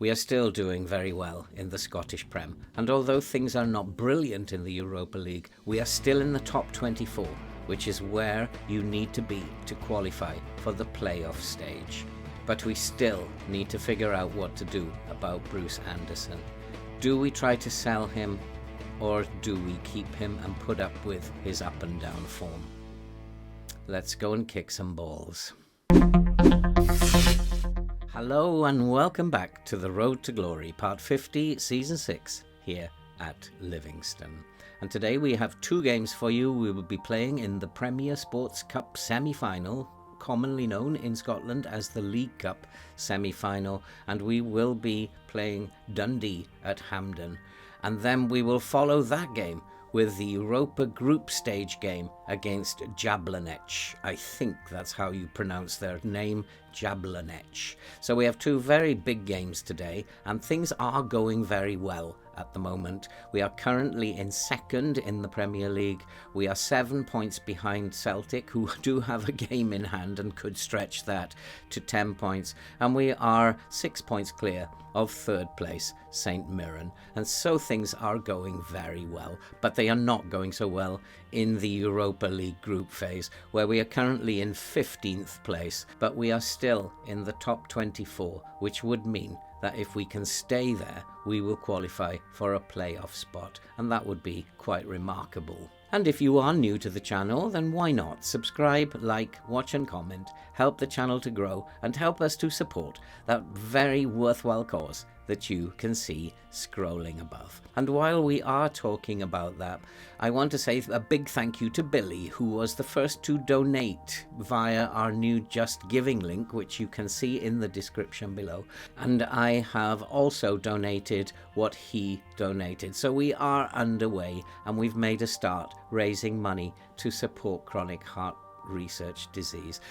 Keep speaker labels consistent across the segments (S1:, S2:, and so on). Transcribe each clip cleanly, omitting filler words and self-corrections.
S1: We are still doing very well in the Scottish Prem, and although things are not brilliant in the Europa League, we are still in the top 24, which is where you need to be to qualify for the playoff stage. But we still need to figure out what to do about Bruce Anderson. Do we try to sell him, or do we keep him and put up with his up and down form? Let's go and kick some balls. Hello and welcome back to The Road to Glory, Part 50, Season 6, here at Livingston. And today we have two games for you. We will be playing in the Premier Sports Cup semi-final, commonly known in Scotland as the League Cup semi-final, and we will be playing Dundee at Hampden. And then we will follow that game with the Europa Group Stage game against Jablonec. I think that's how you pronounce their name, Jablonec. So we have two very big games today, and things are going very well at the moment. We are currently in second in the Premier League. We are 7 points behind Celtic, who do have a game in hand and could stretch that to 10 points. And we are 6 points clear of third place, St Mirren. And so things are going very well, but they are not going so well in the Europa League group phase, where we are currently in 15th place, but we are still in the top 24, which would mean that if we can stay there, we will qualify for a playoff spot, and that would be quite remarkable. And if you are new to the channel, then why not subscribe, like, watch and comment, help the channel to grow and help us to support that very worthwhile cause that you can see scrolling above. And while we are talking about that, I want to say a big thank you to Billy, who was the first to donate via our new Just Giving link, which you can see in the description below. And I have also donated what he donated. So we are underway, and we've made a start raising money to support chronic heart research disease.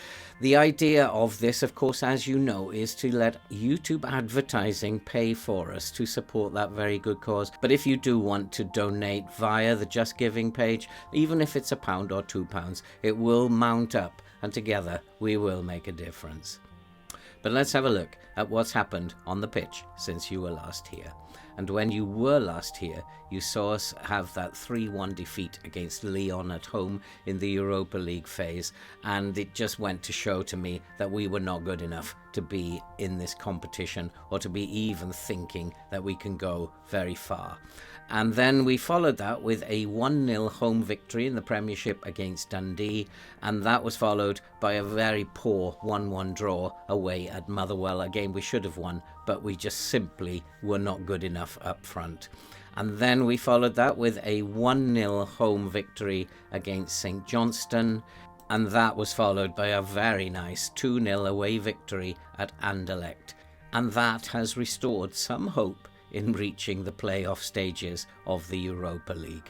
S1: The idea of this, of course, as you know, is to let YouTube advertising pay for us to support that very good cause. But if you do want to donate via the Just Giving page, even if it's £1 or £2, it will mount up, and together we will make a difference. But let's have a look at what's happened on the pitch since you were last here. And when you were last here, you saw us have that 3-1 defeat against Lyon at home in the Europa League phase, and it just went to show to me that we were not good enough to be in this competition or to be even thinking that we can go very far. And then we followed that with a 1-0 home victory in the Premiership against Dundee, and that was followed by a very poor 1-1 draw away at Motherwell, a game we should have won, but we just simply were not good enough up front. And then we followed that with a 1-0 home victory against St Johnstone, and that was followed by a very nice 2-0 away victory at Anderlecht. And that has restored some hope in reaching the playoff stages of the Europa League.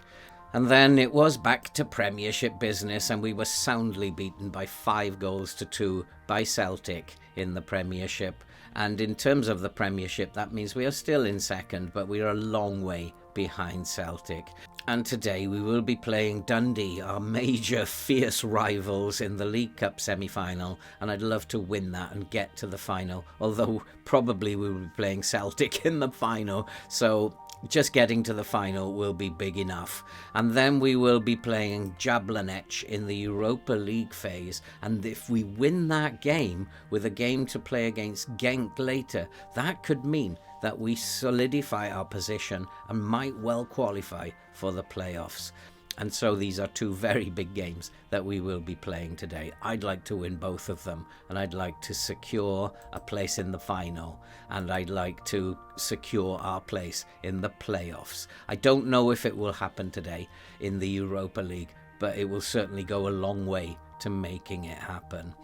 S1: And then it was back to Premiership business, and we were soundly beaten by 5-2 by Celtic in the Premiership. And in terms of the Premiership, that means we are still in second, but we are a long way behind Celtic. And today we will be playing Dundee, our major fierce rivals in the League Cup semi-final, and I'd love to win that and get to the final, although probably we will be playing Celtic in the final, so just getting to the final will be big enough. And then we will be playing Jablonec in the Europa League phase, and if we win that game with a game to play against Genk later, that could mean that we solidify our position and might well qualify for the playoffs. And so these are two very big games that we will be playing today. I'd like to win both of them, and I'd like to secure a place in the final, and I'd like to secure our place in the playoffs. I don't know if it will happen today in the Europa League, but it will certainly go a long way to making it happen.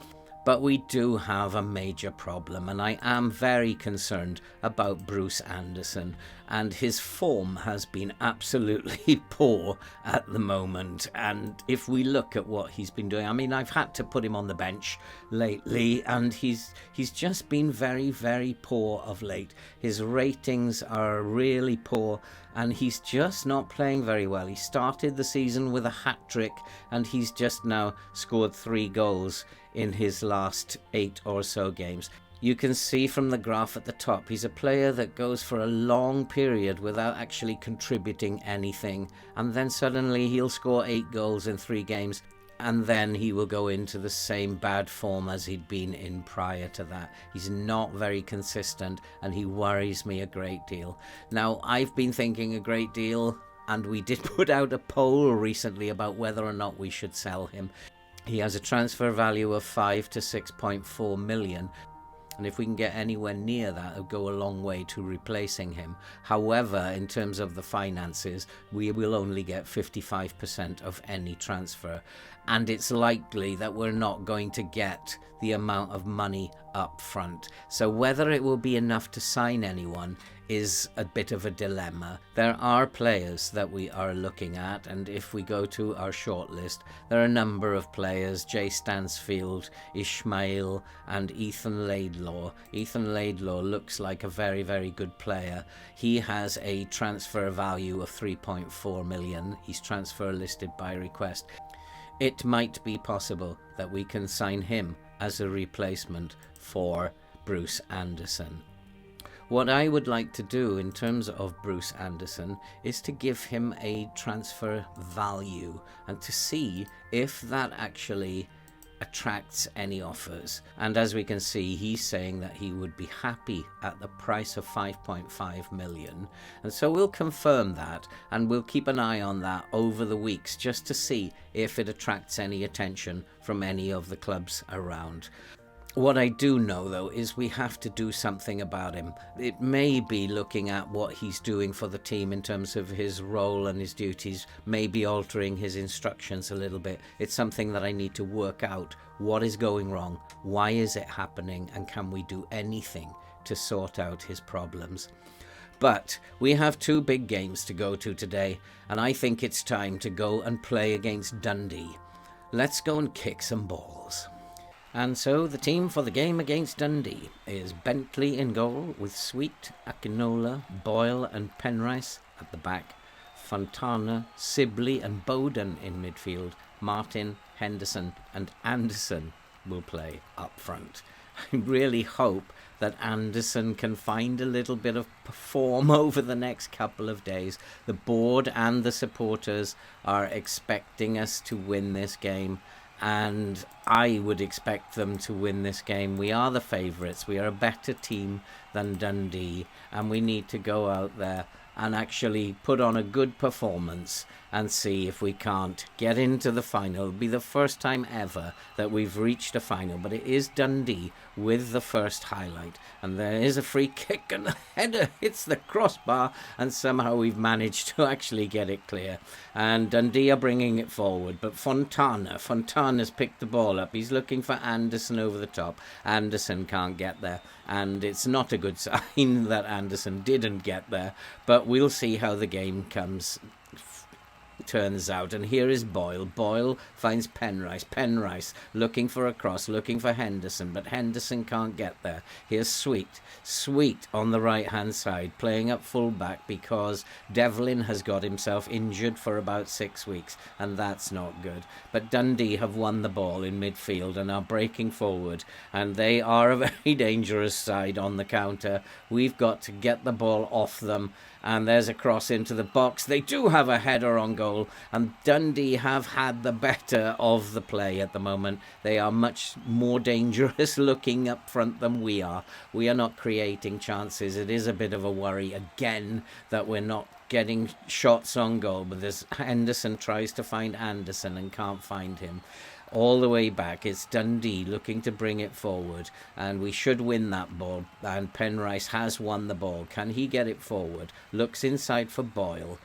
S1: But we do have a major problem, and I am very concerned about Bruce Anderson, and his form has been absolutely poor at the moment. And if we look at what he's been doing, I mean, I've had to put him on the bench lately, and he's just been very, very poor of late. His ratings are really poor, and he's just not playing very well. He started the season with a hat-trick, and he's just now scored 3 goals in his last 8 or so games. You can see from the graph at the top, he's a player that goes for a long period without actually contributing anything, and then suddenly he'll score 8 goals in 3 games, and then he will go into the same bad form as he'd been in prior to that. He's not very consistent, and he worries me a great deal. Now, I've been thinking a great deal, and we did put out a poll recently about whether or not we should sell him. He has a transfer value of 5 to 6.4 million. And if we can get anywhere near that, it'll go a long way to replacing him. However, in terms of the finances, we will only get 55% of any transfer. And it's likely that we're not going to get the amount of money up front. So whether it will be enough to sign anyone is a bit of a dilemma. There are players that we are looking at, and if we go to our shortlist, there are a number of players: Jay Stansfield, Ishmael, and Ethan Laidlaw. Ethan Laidlaw looks like a very, very good player. He has a transfer value of 3.4 million. He's transfer listed by request. It might be possible that we can sign him as a replacement for Bruce Anderson. What I would like to do in terms of Bruce Anderson is to give him a transfer value and to see if that actually attracts any offers. And as we can see, he's saying that he would be happy at the price of 5.5 million. And so we'll confirm that, and we'll keep an eye on that over the weeks just to see if it attracts any attention from any of the clubs around. What I do know, though, is we have to do something about him. It may be looking at what he's doing for the team in terms of his role and his duties, maybe altering his instructions a little bit. It's something that I need to work out. What is going wrong? Why is it happening? And can we do anything to sort out his problems? But we have 2 big games to go to today, and I think it's time to go and play against Dundee. Let's go and kick some balls. And so the team for the game against Dundee is Bentley in goal, with Sweet, Akinola, Boyle and Penrice at the back, Fontana, Sibley and Bowden in midfield, Martin, Henderson and Anderson will play up front. I really hope that Anderson can find a little bit of form over the next couple of days. The board and the supporters are expecting us to win this game, and I would expect them to win this game. We are the favourites. We are a better team than Dundee, and we need to go out there and actually put on a good performance and see if we can't get into the final. It'll be the first time ever that we've reached a final, but it is Dundee with the first highlight. And there is a free kick and the header hits the crossbar, and somehow we've managed to actually get it clear. And Dundee are bringing it forward, but Fontana's picked the ball up. He's looking for Anderson over the top. Anderson can't get there, and it's not a good sign that Anderson didn't get there, but we'll see how the game turns out. And here is Boyle finds Penrice looking for a cross, looking for Henderson, but Henderson can't get there. Here's Sweet on the right hand side, playing up full back because Devlin has got himself injured for about 6 weeks, and that's not good. But Dundee have won the ball in midfield and are breaking forward, and they are a very dangerous side on the counter. We've got to get the ball off them, and there's a cross into the box. They do have a header on goal, and Dundee have had the better of the play at the moment. They are much more dangerous looking up front than we are. We are not creating chances. It is a bit of a worry again that we're not getting shots on goal, but this Henderson tries to find Anderson and can't find him. All the way back, it's Dundee looking to bring it forward, and we should win that ball, and Penrice has won the ball. Can he get it forward? Looks inside for Boyle.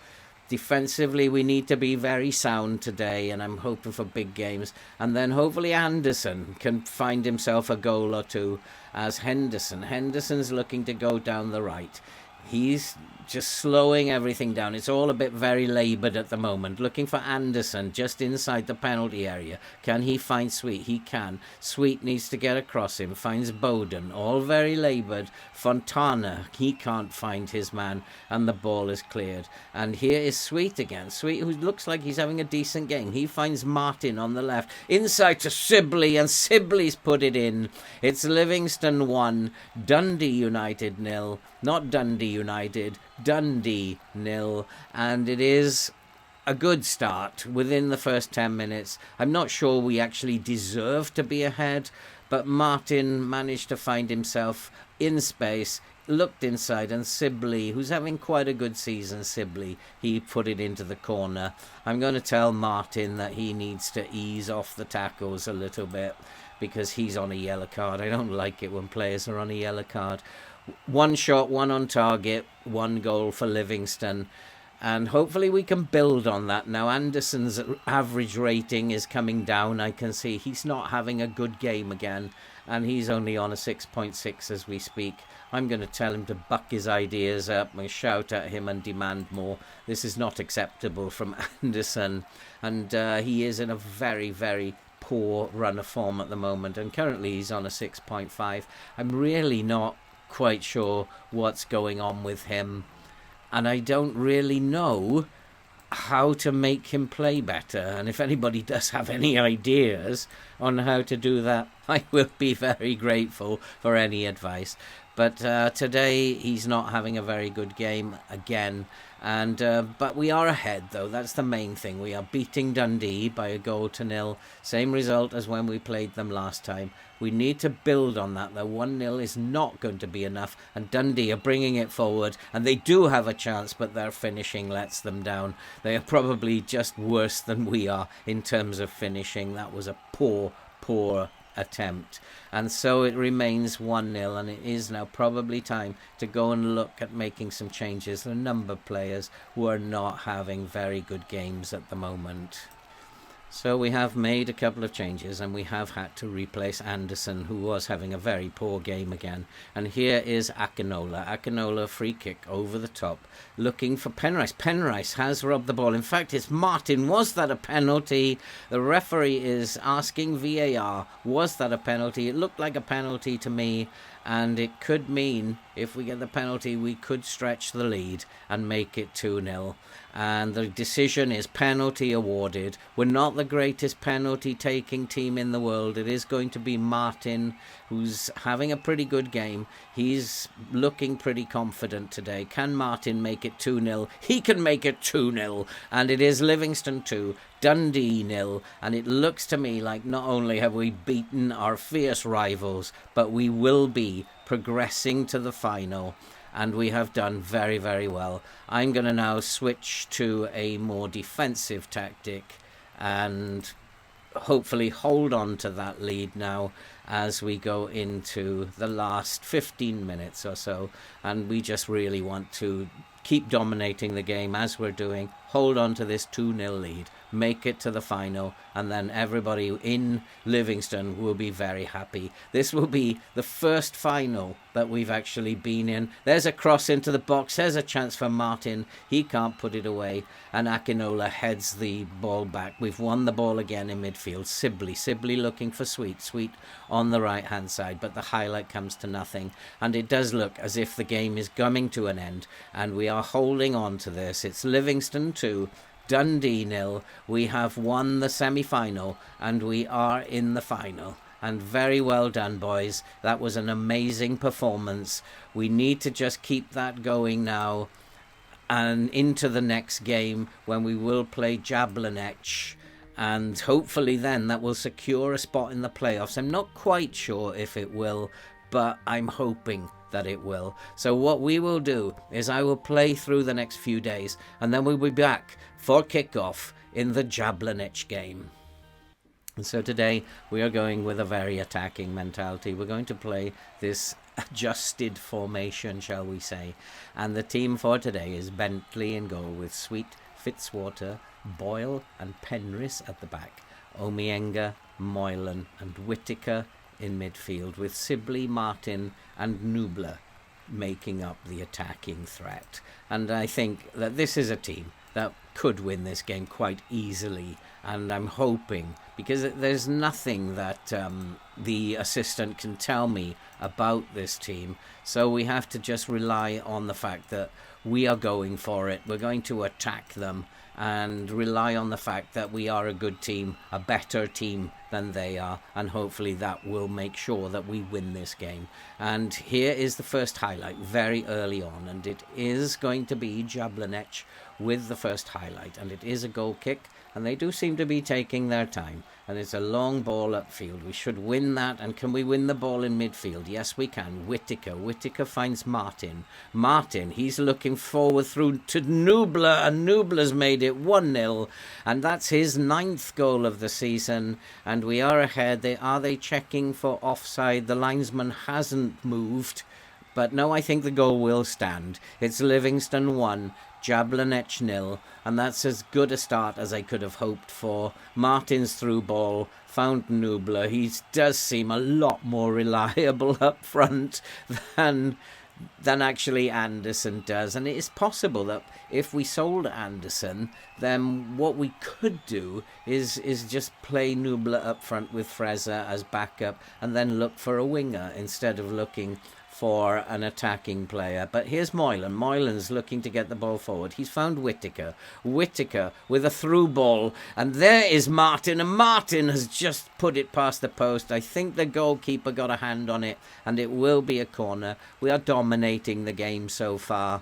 S1: Defensively, we need to be very sound today, and I'm hoping for big games. And then hopefully Anderson can find himself a goal or two as Henderson's looking to go down the right. He's just slowing everything down. It's all a bit very laboured at the moment. Looking for Anderson just inside the penalty area. Can he find Sweet? He can. Sweet needs to get across him. Finds Bowden. All very laboured. Fontana, he can't find his man. And the ball is cleared. And here is Sweet again. Sweet, who looks like he's having a decent game. He finds Martin on the left. Inside to Sibley. And Sibley's put it in. It's Livingston 1. Dundee United 0. Not Dundee United, Dundee 0, and it is a good start within the first 10 minutes. I'm not sure we actually deserve to be ahead, but Martin managed to find himself in space, looked inside, and Sibley, who's having quite a good season, Sibley, he put it into the corner. I'm going to tell Martin that he needs to ease off the tackles a little bit because he's on a yellow card. I don't like it when players are on a yellow card. One shot, one on target, one goal for Livingston. And hopefully we can build on that. Now Anderson's average rating is coming down. I can see he's not having a good game again. And he's only on a 6.6 as we speak. I'm going to tell him to buck his ideas up and shout at him and demand more. This is not acceptable from Anderson. And he is in a very, very poor run of form at the moment. And currently he's on a 6.5. I'm really not quite sure what's going on with him, and I don't really know how to make him play better. And if anybody does have any ideas on how to do that, I will be very grateful for any advice. But today he's not having a very good game again. And but we are ahead, though. That's the main thing. We are beating Dundee by 1-0. Same result as when we played them last time. We need to build on that, though. 1-0 is not going to be enough. And Dundee are bringing it forward. And they do have a chance, but their finishing lets them down. They are probably just worse than we are in terms of finishing. That was a poor attempt. And so it remains 1-0, and it is now probably time to go and look at making some changes. A number of players who are not having very good games at the moment. So we have made a couple of changes, and we have had to replace Anderson, who was having a very poor game again. And here is Akinola. Akinola, free kick over the top, looking for Penrice. Penrice has robbed the ball. In fact, it's Martin. Was that a penalty? The referee is asking VAR, was that a penalty? It looked like a penalty to me, and it could mean, if we get the penalty, we could stretch the lead and make it 2-0. And the decision is penalty awarded. We're not the greatest penalty taking team in the world. It is going to be Martin, who's having a pretty good game. He's looking pretty confident today. Can Martin make it 2-0? He can make it 2-0. And it is Livingston 2, Dundee 0. And it looks to me like not only have we beaten our fierce rivals, but we will be progressing to the final. And we have done very, very well. I'm going to now switch to a more defensive tactic and hopefully hold on to that lead now as we go into the last 15 minutes or so. And we just really want to keep dominating the game as we're doing, hold on to this 2-0 lead, make it to the final, and then everybody in Livingston will be very happy. This will be the first final that we've actually been in. There's a cross into the box, there's a chance for Martin, he can't put it away, and Akinola heads the ball back. We've won the ball again in midfield. Sibley looking for Sweet on the right hand side, but the highlight comes to nothing, and it does look as if the game is coming to an end, and we are holding on to this. It's Livingston 2, Dundee 0. We have won the semi-final, and we are in the final. And very well done, boys. That was an amazing performance. We need to just keep that going now and into the next game when we will play Jablonec. And hopefully then that will secure a spot in the playoffs. I'm not quite sure if it will, but I'm hoping that it will. So what we will do is I will play through the next few days, and then we'll be back for kickoff in the Jablonec game. And so today we are going with a very attacking mentality. We're going to play this adjusted formation, shall we say. And the team for today is Bentley in goal, with Sweet, Fitzwater, Boyle and Penrice at the back. Omienga, Moylan and Whittaker in midfield, with Sibley, Martin and Nubler making up the attacking threat. And I think that this is a team that could win this game quite easily. And I'm hoping, because there's nothing that the assistant can tell me about this team, so we have to just rely on the fact that we are going for it. We're going to attack them and rely on the fact that we are a good team, a better team than they are, and hopefully that will make sure that we win this game. And here is the first highlight very early on, and it is going to be Jablonec with the first highlight, and it is a goal kick, and they do seem to be taking their time, and it's a long ball upfield. We should win that. And can we win the ball in midfield? Yes, we can. Whittaker finds Martin. He's looking forward through to Nubler, and Nubler's made it 1-0, and that's his 9th goal of the season, and we are ahead. Are they checking for offside? The linesman hasn't moved, but no, I think the goal will stand. It's Livingston 1, Jablonec 0, and that's as good a start as I could have hoped for. Martin's through ball found Nubler. He does seem a lot more reliable up front than actually Anderson does, and it is possible that if we sold Anderson, then what we could do is just play Nubler up front with Fraser as backup and then look for a winger instead of looking for an attacking player. But here's Moylan. Moylan's looking to get the ball forward. He's found Whittaker with a through ball, and there is Martin, and Martin has just put it past the post. I think the goalkeeper got a hand on it, and it will be a corner. We are dominating the game so far.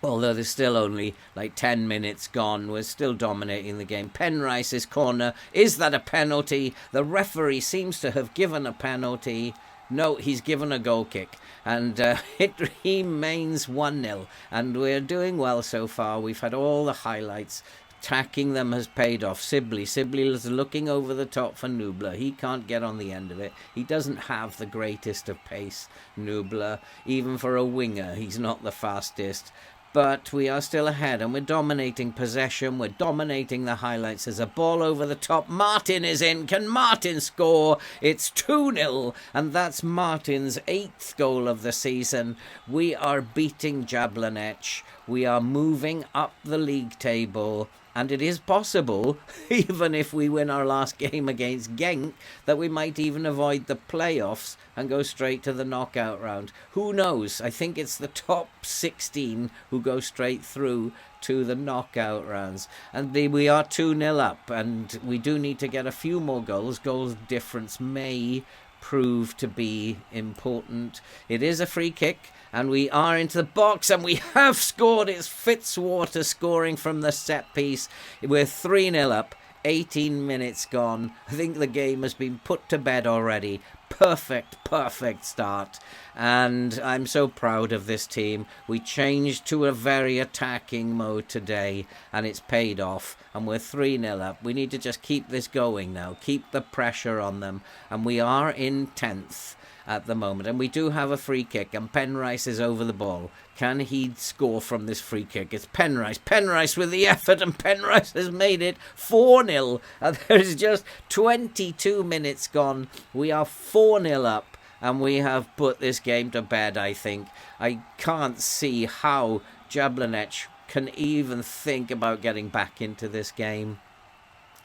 S1: Although there's still only like 10 minutes gone, we're still dominating the game. Penrice's corner. Is that a penalty? The referee seems to have given a penalty. No, he's given a goal kick, and it remains 1-0, and we're doing well so far. We've had all the highlights. Attacking them has paid off. Sibley is looking over the top for Nubler. He can't get on the end of it. He doesn't have the greatest of pace, Nubler. Even for a winger, he's not the fastest. But we are still ahead, and we're dominating possession. We're dominating the highlights. There's a ball over the top. Martin is in. Can Martin score? It's 2-0, and that's Martin's 8th goal of the season. We are beating Jablonec. We are moving up the league table. And it is possible, even if we win our last game against Genk, that we might even avoid the playoffs and go straight to the knockout round. Who knows? I think it's the top 16 who go straight through to the knockout rounds. And we are 2-0 up, and we do need to get a few more goals. Goal difference may prove to be important. It is a free kick, and we are into the box, and we have scored. It's Fitzwater scoring from the set piece. We're 3-0 up, 18 minutes gone. I think the game has been put to bed already. Perfect start, and I'm so proud of this team. We changed to a very attacking mode today, and it's paid off, and we're 3-0 up. We need to just keep this going now, keep the pressure on them, and we are in 10th at the moment, and we do have a free kick, and Penrice is over the ball. Can he score from this free kick? It's Penrice with the effort, and Penrice has made it 4-0, and there's just 22 minutes gone. We are 4-0 up, and we have put this game to bed, I think. I can't see how Jablonec can even think about getting back into this game.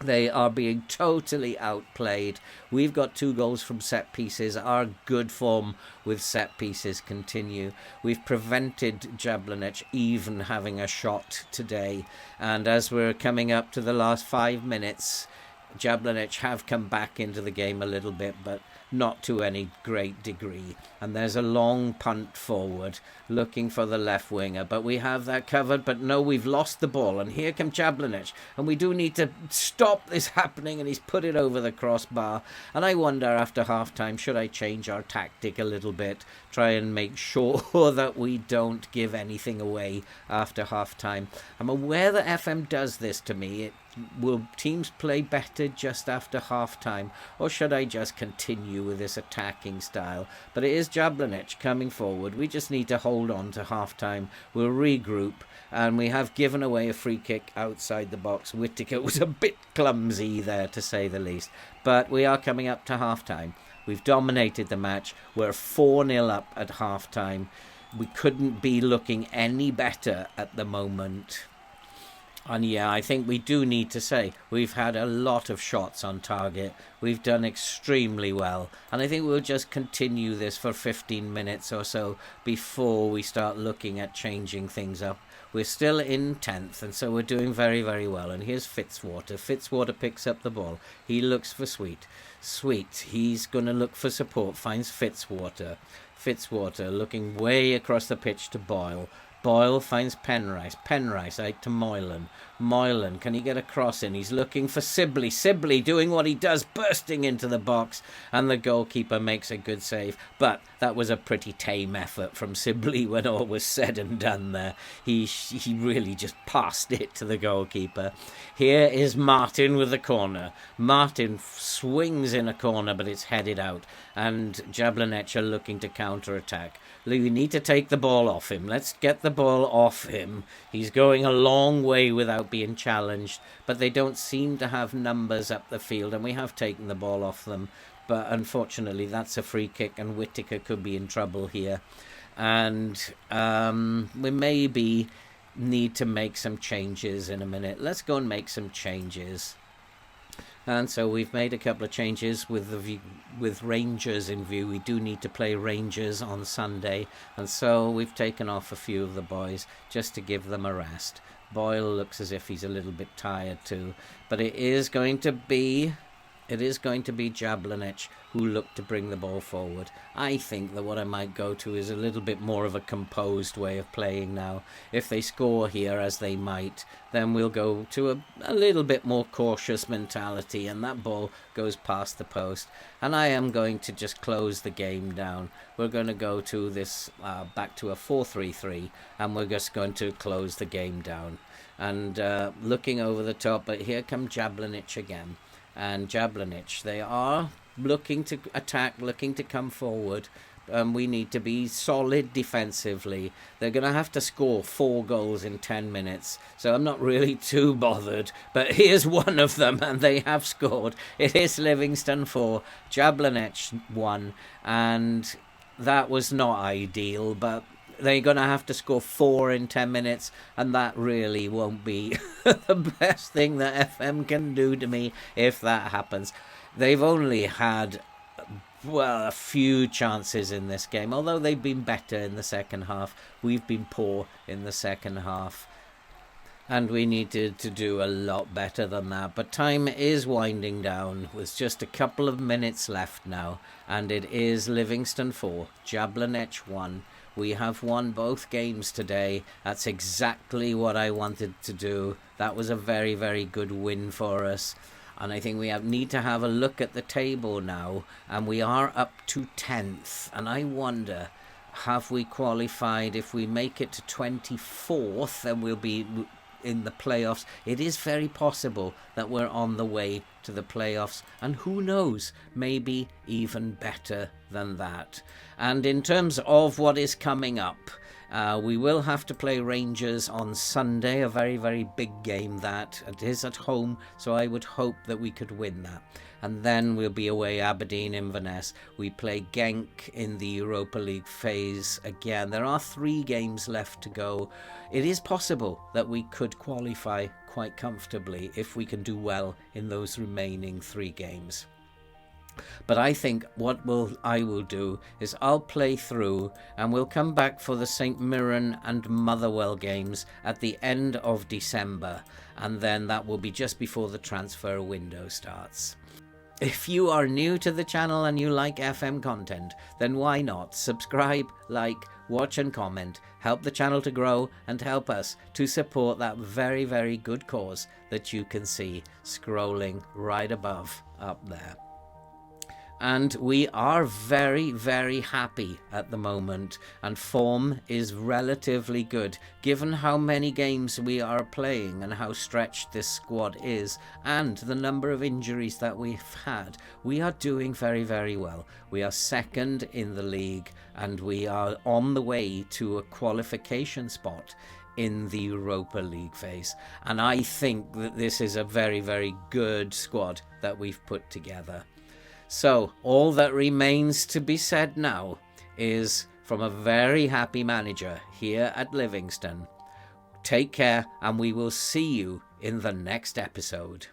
S1: They are being totally outplayed. We've got 2 goals from set pieces. Our good form with set pieces continue. We've prevented Jablonec even having a shot today. And as we're coming up to the last 5 minutes, Jablonec have come back into the game a little bit, but not to any great degree. And there's a long punt forward looking for the left winger, but we have that covered. But no, we've lost the ball, and here comes Jablonec, and we do need to stop this happening, and he's put it over the crossbar. And I wonder after half-time, should I change our tactic a little bit, try and make sure that we don't give anything away after half-time. I'm aware that FM does this to me. Will teams play better just after half-time, or should I just continue with this attacking style? But it is Jablonec coming forward. We just need to hold on to half-time. We'll regroup, and we have given away a free kick outside the box. Whittaker was a bit clumsy there, to say the least. But we are coming up to half-time. We've dominated the match. We're 4-0 up at half-time. we couldn't be looking any better at the moment. And yeah, I think we do need to say we've had a lot of shots on target. We've done extremely well. And I think we'll just continue this for 15 minutes or so before we start looking at changing things up. We're still in 10th, and so we're doing very, very well. And here's Fitzwater. Fitzwater picks up the ball. He looks for Sweet. Sweet, he's going to look for support, finds Fitzwater. Fitzwater looking way across the pitch to Boyle. Boyle finds Penrice. Penrice out to Moylan. Moylan, can he get a cross in? He's looking for Sibley. Sibley doing what he does, bursting into the box, and the goalkeeper makes a good save. But that was a pretty tame effort from Sibley when all was said and done there. He really just passed it to the goalkeeper. Here is Martin with the corner. Martin swings in a corner, but it's headed out, and Jablonec are looking to counter-attack. We need to take the ball off him. Let's get the ball off him. He's going a long way without being challenged, but they don't seem to have numbers up the field, and we have taken the ball off them. But unfortunately, that's a free kick, and Whittaker could be in trouble here. And we maybe need to make some changes in a minute. Let's go and make some changes. And so we've made a couple of changes with Rangers in view. We do need to play Rangers on Sunday, and so we've taken off a few of the boys just to give them a rest. Boyle looks as if he's a little bit tired too, but it is going to be Jablonec who look to bring the ball forward. I think that what I might go to is a little bit more of a composed way of playing now. If they score here, as they might, then we'll go to a little bit more cautious mentality, and that ball goes past the post. And I am going to just close the game down. We're going to go to this back to a 4-3-3, and we're just going to close the game down. And looking over the top, but here come Jablonec again. And Jablonec, they are looking to attack, looking to come forward. We need to be solid defensively. They're going to have to score 4 goals in 10 minutes, so I'm not really too bothered. But here's one of them, and they have scored. It is Livingston 4, Jablonec 1, and that was not ideal, but they're going to have to score 4 in 10 minutes, and that really won't be the best thing that FM can do to me if that happens. They've only had, well, a few chances in this game, although they've been better in the second half. We've been poor in the second half, and we needed to do a lot better than that. But time is winding down with just a couple of minutes left now, and it is Livingston 4, Jablonec 1. We have won both games today. That's exactly what I wanted to do. That was a very, very good win for us. And I think we need to have a look at the table now. And we are up to 10th. And I wonder, have we qualified? If we make it to 24th, then we'll be in the playoffs. It is very possible that we're on the way to the playoffs, and who knows, maybe even better than that. And in terms of what is coming up, we will have to play Rangers on Sunday, a very, very big game that. It is at home, so I would hope that we could win that. And then we'll be away Aberdeen, Inverness. We play Genk in the Europa League phase again. There are 3 games left to go. It is possible that we could qualify quite comfortably if we can do well in those remaining 3 games. But I think what I will do is I'll play through, and we'll come back for the St Mirren and Motherwell games at the end of December, and then that will be just before the transfer window starts. If you are new to the channel and you like FM content, then why not subscribe, like, watch and comment, help the channel to grow, and help us to support that very, very good cause that you can see scrolling right above up there. And we are very, very happy at the moment, and form is relatively good given how many games we are playing and how stretched this squad is, and the number of injuries that we've had. We are doing very, very well. We are second in the league, and we are on the way to a qualification spot in the Europa League phase. And I think that this is a very, very good squad that we've put together. So all that remains to be said now is from a very happy manager here at Livingston. Take care, and we will see you in the next episode.